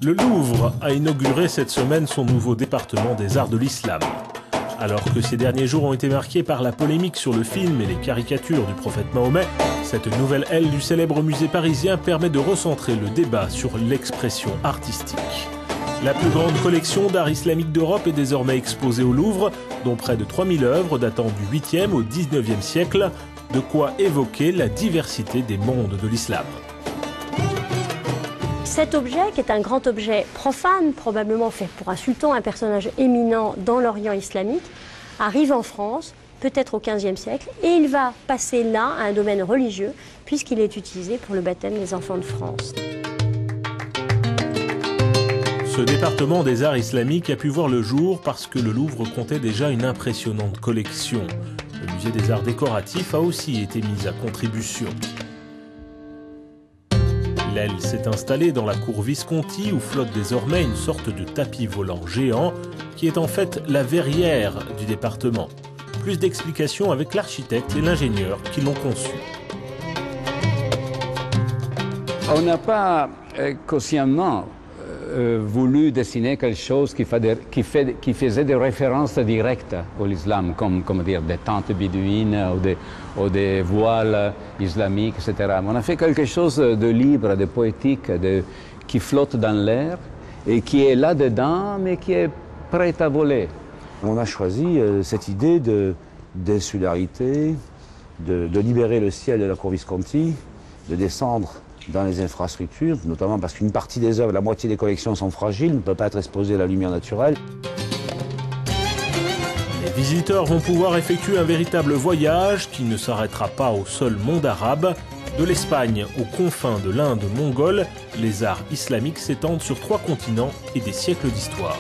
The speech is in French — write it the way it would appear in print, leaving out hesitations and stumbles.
Le Louvre a inauguré cette semaine son nouveau département des arts de l'islam. Alors que ces derniers jours ont été marqués par la polémique sur le film et les caricatures du prophète Mahomet, cette nouvelle aile du célèbre musée parisien permet de recentrer le débat sur l'expression artistique. La plus grande collection d'art islamique d'Europe est désormais exposée au Louvre, dont près de 3000 œuvres datant du 8e au 19e siècle, de quoi évoquer la diversité des mondes de l'islam. Cet objet, qui est un grand objet profane, probablement fait pour un sultan, un personnage éminent dans l'Orient islamique, arrive en France, peut-être au XVe siècle, et il va passer là à un domaine religieux, puisqu'il est utilisé pour le baptême des enfants de France. Ce département des arts islamiques a pu voir le jour parce que le Louvre comptait déjà une impressionnante collection. Le musée des arts décoratifs a aussi été mis à contribution. L'aile s'est installée dans la cour Visconti où flotte désormais une sorte de tapis volant géant qui est en fait la verrière du département. Plus d'explications avec l'architecte et l'ingénieur qui l'ont conçu. On n'a pas consciemment voulu dessiner quelque chose qui faisait des références directes à l'islam, comme dire, des tentes bédouines ou des voiles islamiques, etc. On a fait quelque chose de libre, de poétique, qui flotte dans l'air et qui est là-dedans, mais qui est prêt à voler. On a choisi cette idée d'insularité, de libérer le ciel de la cour Visconti, de descendre dans les infrastructures, notamment parce qu'une partie des œuvres, la moitié des collections sont fragiles, ne peuvent pas être exposées à la lumière naturelle. Les visiteurs vont pouvoir effectuer un véritable voyage qui ne s'arrêtera pas au seul monde arabe. De l'Espagne aux confins de l'Inde mongole, les arts islamiques s'étendent sur 3 continents et des siècles d'histoire.